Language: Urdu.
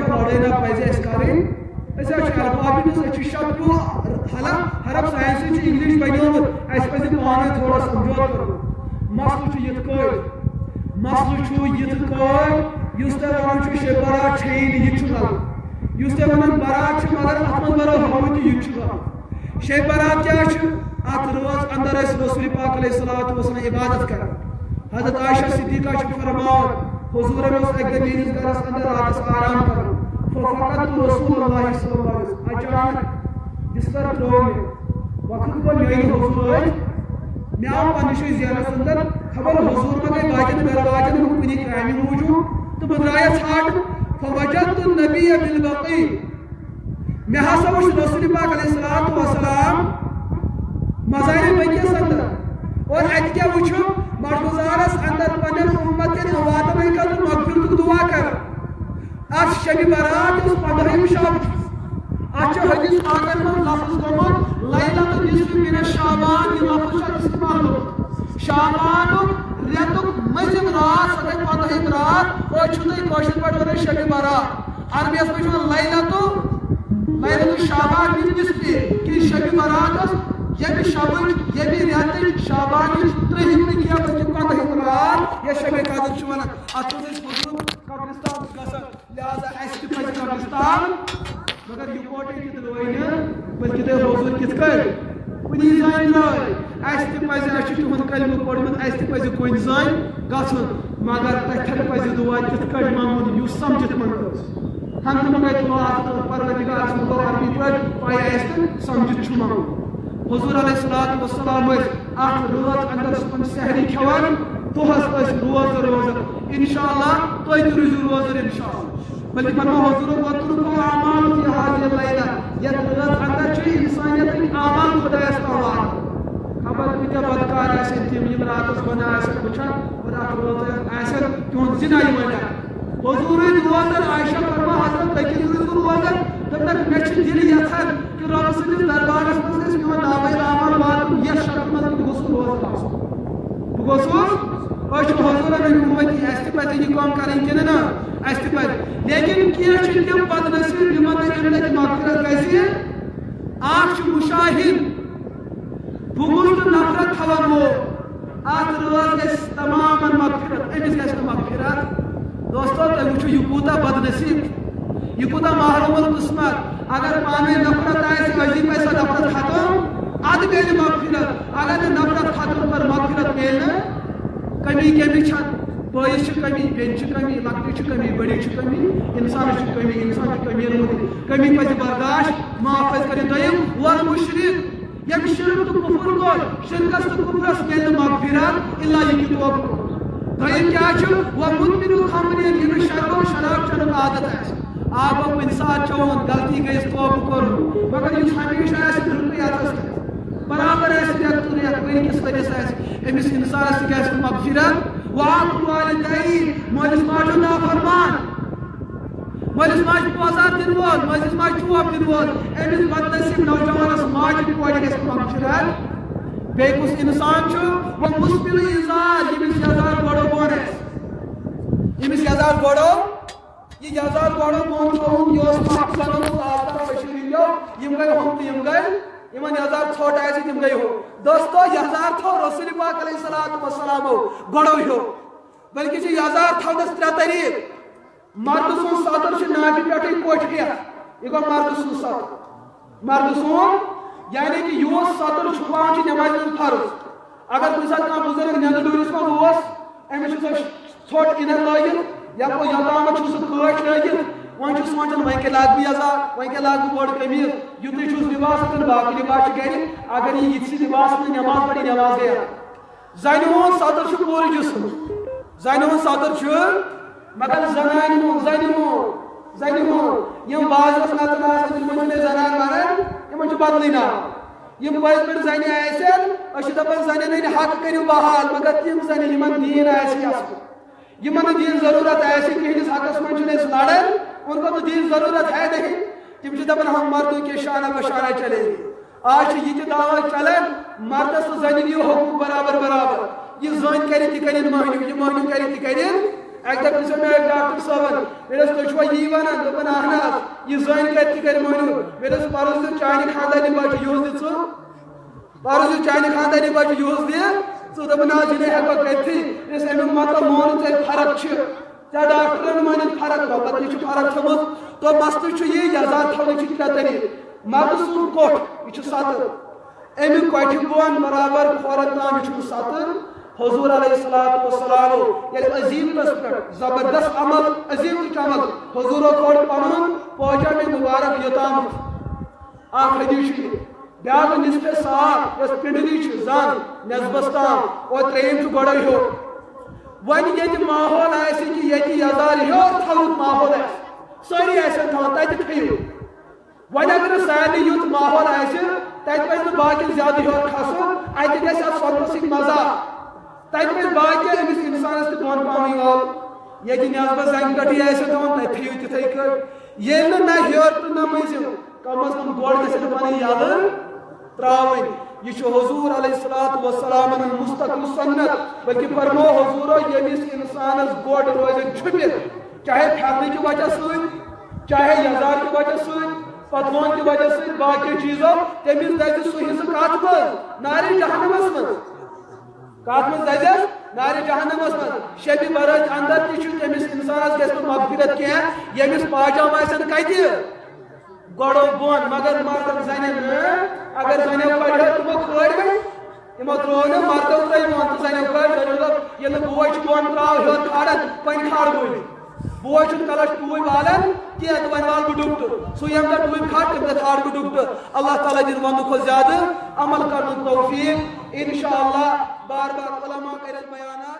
لڑنا پزِ اَسہِ کَرٕنۍ أسۍ حظ چھِ الفابیٹس أسۍ چھِ شکلو حرف ساینس چھُ انگلش بنیومُت اَسہِ پزِ پانے تھوڑا سمجھوت کرُن مسلہٕ چھُ یِتھ کٲٹھۍ یُس تۄہہِ وَنان چھُ شب برات چھیی نہٕ یہِ چھُ غلط یُس تۄہہِ وَنان برات چھِ مگر اتھ منٛز برو ہوٕ تہِ یہِ تہِ چھُ غلط شب برات کیٛاہ چھُ اتھ رٲژ انٛدر ٲسۍ رسول پاک علیہ الصلوۃ والسلام عبادت کران حضرت عائشہ صدیقہ چھِ فرماوان حضورن اوس اکہِ دۄہ میٲنِس گرس انٛدر راتس آرام کران فقط رسول اللہ صلی اللہ علیہ وسلم اچانک بستر ترٛوو مےٚ وقت گوٚو میٲنۍ حضور ٲسۍ مےٚ آو پننہِ جایہِ ذہنس انٛدر خبر حضور ما گٔے باقین گرٕ واجن ہُنٛد کُنہِ کامہِ موٗجوٗب تہٕ بہٕ درٛایس ژھانٛڈنہِ فوجدت النبی بالبقیع مےٚ ہسا وُچھ رسول پاک علیہ الصلوۃ والسلام مزارِ بقیعس انٛدر اور اتہِ کیٛاہ وُچھُم مٹگُزارس انٛدر پننٮ۪ن اُمتن واتن ہٕنٛدِ خٲطرٕ مغفرتُک دُعا کران اتھ شبِ برات یُس 15ہِم شب چھُ اتھ چھُ حدیث پاکن منٛز لفظ گوٚمُت لیلۃ النصف من شعبان یہِ لفظ چھُ استعمال گوٚمُت شعبانُک رٮ۪تُک مٔنٛزِم رات سۄ گٔے 15ہِم رات اور چھُو تۄہہِ کٲشِر پٲٹھۍ ونان شبِ برات عربیس منٛز چھُ ونان لیلۃ شعبان من نصف کہِ شبِ براتس ییٚمہِ شبٕچ ییٚمہِ رٮ۪تٕچ شعبانٕچ 3ہِم نہٕ کینٛہہ بلکہِ 15ہِم رات یۄس شبِ قدر چھِ ونان اتھ منٛز ٲسۍ حضوٗر قبرستان گژھان لہذا اسہِ تہِ پزِ قبرستان مگر یِکوٹے تہِ درٛٲے نہٕ بلکہِ تۄہہِ حضوٗر کِتھ کٔنۍ کُنی زٔنۍ درٛاے اسہِ تہِ پزِ اسہِ چھُ تِہُنٛد کلمہٕ پوٚرمُت اسہِ تہِ پزِ کُنہِ زٔنۍ گژھُن مگر تتھٮ۪ن پزِ دُعا تِتھ کٔنۍ منٛگُن یُس سمجھِتھ منٛگوس ہنٛگتہٕ منٛگے تُلو اتھ پروردِگار سُنٛد گوٚو عربی پٲٹھۍ پاے آسہِ تہٕ سمجھِتھ چھُ منٛگُن حضور علیہ الصلوۃ والسلام ٲسۍ اتھ رٲژ انٛدر صُبحن سحری کھٮ۪وان دۄہس ٲسۍ روزٕ روزان انشاءاللہ تُہۍ تہِ روٗزِو روزان انشاءاللہ بلکہ فرمو حضور وَاتْرُكُوا أَعْمَالَكُمْ فِي هَذِهِ اللَّيْلَةِ یتھ رٲژ انٛدر چھِ انسانیتٕکۍ اعمال خۄدایس تام واتان خبر کۭتیاہ بدکار آسن تِم یِم راتس گۄناہ آسن وٕچھان اور اتھ رٲژ آسن تِہُنٛد زِنا یِوان حضور ٲسۍ روزان عائشہ فرما حضرت تُہۍ کیٛازِ روٗزِو روزان دوٚپنکھ مےٚ چھُ دِل یژھان کہِ رۄبہٕ سٕنٛدِس دربارس منٛز گژھِ میون نامے اعمال واتُن یتھ شکلہِ منٛز بہٕ گوٚژھُس روزان آسُن بہٕ گوٚژھُس أسۍ چھِ حضوٗرن ہٕنٛدۍ اُمتی اسہِ تہِ پزِ یہِ کٲم کرٕنۍ کِنہٕ نہ اسہِ تہِ پزِ لیکن کینٛہہ چھِ تِم بدنصیٖب یِمن نہٕ اَمہِ لٹہِ مغفرت گژھِ اکھ چھُ مُشاہِد بُغض تہٕ نفرت تھاون وول اتھ رٲژ گژھِ تمامن مغفرت أمِس گژھِ نہٕ مغفرت دوستو تُہۍ وٕچھِو یہِ کوٗتاہ بدنصیٖب یہِ کوٗتاہ محروٗم قٕسمت اگر پانہٕ ؤنۍ نفرت آسہِ أزی پزِ سۄ نفرت ختم ادٕ میلہِ مغفرت اگر نہٕ نفرت ختم کر مغفرت میلہِ نہٕ کمی کمی چھنہٕ بٲیِس چھِ کمی بیٚنہِ چھِ کمی لۄکٹِس چھِ کمی بٔڑِس چھِ کمی انسانس چھِ کمی انسان چھِ کمی روٗدمٕتۍ کمی پزِ برداشت معاف پزِ کَرٕنۍ دوٚیِم والمُشرِک ییٚمہِ شرک تہٕ کُفُر کوٚر شرکس تہٕ کُفرس میلہِ نہٕ مغفرت الا یہِ کہِ توبہٕ کوٚر دوٚیِم کیٛاہ چھُ ومُدمِنُ خمرِ ییٚمِس شراب چٮ۪نُک عادت آسہِ آب کُنہِ ساتہٕ چوٚوُن غلطی گٔیَس توبہٕ کوٚرُن مگر یُس ہمیشہ آسہِ برٛونٛہہ یَتس برابر آسہِ رٮ۪تہٕ تہٕ رٮ۪تہٕ ؤرۍ کِس ؤرِس آسہِ أمِس انسانس تہِ گژھِ نہٕ مغفرت وعاقُ الوالدین مٲلِس ماجہِ ہُنٛد نافرمان مٲلِس ماجہِ پوزار دِنہٕ وول مٲلِس ماجہِ چوب دِنہٕ وول أمِس بدنصیٖب نوجوانس ماجہِ کورِ گژھِ نہٕ مغفرت بیٚیہِ کُس انسان چھُ ومُسبِلُ اِزار ییٚمِس یزار گۄڈو بۄن آسہِ ییٚمِس یزار گۄڈو یہِ یزار گۄڈو بۄن تھوٚوُن یہِ اوس پاک بنومُت آفتاب بشیٖر ہِنٛدیو یِم گٔے ہُم تہٕ یِم گٔے یِمن یزار ژھوٚٹ آسہِ تِم گٔے ہُہ دوستو یزار تھوٚو رسول پاک علیہ الصلوۃ والسلامو گۄڈو ہیوٚ بلکہِ چھِ یزار تھاونس 3 طریٖقہٕ مردٕ سُنٛد سطر چھُ ناکہِ پٮ۪ٹھٕے کوٚٹھِ ہٮ۪تھ یہِ گوٚو مردٕ سُنٛد سطر مردٕ سُنٛد یعنی کہِ یُس سطر چھُپاوُن چھُ نٮ۪مازِ منٛز فرض اگر کُنہِ ساتہٕ کانٛہہ بُزرگ نیٚنٛدٕ ڈوٗرِس منٛز اوس أمِس چھُ سۄ ژھوٚٹ اِنر لٲگِتھ یوٚتامتھ چھُ سُہ کٲٹھۍ لٲگِتھ وۄنۍ چھُ سونٛچان وۄنۍ کیٛاہ لاگہٕ بہٕ یزار وۄنۍ کیٛاہ لاگہٕ بہٕ بوٚڑ قمیٖض یُتُے چھُس لِباس تہٕ باقٕے لِباس چھِ گرِ اگر یہِ یِتھسٕے لِباس منٛز نٮ۪ماز پرِ نٮ۪ماز گٔیے زنہِ ہُنٛد سطر چھُ پوٗرٕ جسم زنہِ ہُنٛد سطر چھُ مگر زنانہِ ہُنٛد یِم بازرس نژن آسان تِمن چھِنہٕ أسۍ زنان ونان یِمن چھُ بدلٕے ناو یِم پٔزۍ پٲٹھۍ زنہِ آسن أسۍ چھِ دپان زنٮ۪ن ہٕنٛدۍ حق کٔرِو بحال مگر تِم زنہِ یِمن دیٖن آسہِ اصل یِمن نہٕ دیٖن ضروٗرت آسہِ تِہنٛدِس حقس منٛز چھِنہٕ أسۍ لڑان ان کو تو دیٖن ضروٗرت ہے نہیں تِم چھِ دپان ہم مردوں کے شانہ بشانہ چلے گی آج چھِ یہِ تہِ دعوا چلان مردس تہٕ زنہِ دِیِو حقوٗق برابر برابر یہِ زٔنۍ کرِ تہِ کٔرِنۍ مٔہنیوٗ یہِ مٔہنیوٗ کرِ تہِ کٔرِنۍ ایک دفعہ پرژھو مےٚ ڈاکٹر صٲبن مےٚ دوٚپُس تُہۍ چھُوا یی وَنان دوٚپُن اہن حظ یہِ زٔنۍ کَتہِ تہِ کَرِ مٔہنیوٗ مےٚ دوٚپُس پَرُس دیُت چانہِ خانٛدارنہِ بَچہِ یِہُس دِ ژٕ پَرُس دیُت چانہِ خانٛدارنہِ بَچہِ یِہُس دِ ژٕ دوٚپُن حظ یہِ نَے ہٮ۪کو کٔرتھٕے دوٚپُس اَمیُک مطلب مون ژےٚ فرق چھِ ژےٚ ڈاکٹرن مٲنِتھ فرق دوٚپُن یہِ چھِ فرق تھٲومٕژ دوٚپ مسلہٕ چھُ یی یزار تھاونٕچ چھِ ترٛےٚ طریٖقہٕ مردٕ سُنٛد کوٚٹھ یہِ چھُ سَتر اَمہِ کوٹھِ بۄن برابر کھورن تام یہِ چھُ سَتر حضور علیہ الصلوۃ والسلام ییٚلہِ عظیٖمتس پٮ۪ٹھ زبردست عمل عظیٖمتٕچ عمل حضوٗرو کوٚر پنُن پہنچو مےٚ مُبارک یوٚتام اکھ حدیٖث چھُ بیٛاکھ نِصفہِ ساعت یۄس پِنڈلی چھِ زن نٮ۪صبس تام اور ترٛیٚیِم چھُ گۄڈے ہیوٚر وۄنۍ ییٚتہِ ماحول آسہِ کہِ ییٚتہِ یزار ہیوٚر تھاونُک ماحول آسہِ سٲری آسن تھاوان تتہِ تھٲیِو وۄنۍ اگر نہٕ سارنٕے یُتھ ماحول آسہِ تتہِ پزِ نہٕ باقین زیادٕ ہیوٚر کھسُن اتہِ گژھِ اتھ سۄنتہٕ سۭتۍ مزاق تتہِ پزِ باقین أمِس انسانس تہِ بۄن پہمٕے والُن ییٚتہِ نٮ۪صبس زنٛگہِ پٮ۪ٹھٕے آسن تھاوان تتہِ تھٲیِو تِتھٕے کٲٹھۍ ییٚلہِ نہٕ نہ ہیوٚر تہٕ نہ مٔنٛزِم کم از کم گۄڈٕ گژھِ نہٕ پنٕنۍ یلہٕ ترٛاوٕنۍ یہ چھُ حضور علیہ الصلوۃ والسلام مستقل سنت بلکہ فرمو حضورو ییٚمِس انسانس گۄڈ روزِ چھُپِتھ چاہے پھیرنہٕ کہِ وجہ سۭتۍ چاہے یزار کہِ وجہ سۭتۍ پتلون کہِ وجہ سۭتۍ باقی چیٖزو تٔمِس دزِ سُہ حصہٕ کتھ منٛز نارِ جہنمس منٛز کتھ منٛز دزٮ۪س نارِ جہنمس منٛز شبِ برٲژ اندر تہِ چھُ تٔمِس انسانس گژھِ نہٕ مغفرت کینٛہہ ییٚمِس پاجام آسن کتہِ گۄڈو بۄن مگر مردن زنٮ۪ن نہٕ اگر زنٮ۪و کڑیو تِمو کھٲڑۍ وۄنۍ تِمو ترٛوو نہٕ مردو ترٛٲے بۄن تہٕ زنٮ۪و کڑ زنٮ۪و دوٚپ ییٚلہِ نہٕ بوے چھُ بۄن ترٛاو ہیوٚر کھالان وۄنۍ کھال بٕے بوے چھُنہٕ کلس ٹوٗپۍ والان کینٛہہ تہٕ وۄنۍ والہٕ بہٕ ڈُپٹہٕ سُہ ییٚمہِ دۄہ ٹوٗپۍ کھال تمہِ دۄہ کھال بہٕ ڈُپٹہٕ اللہ تعالیٰ دِنۍ ونٛدٕ کھۄتہٕ زیادٕ عمل کرنُک توفیٖق انشاء اللہ بار بار علما کرن بیانات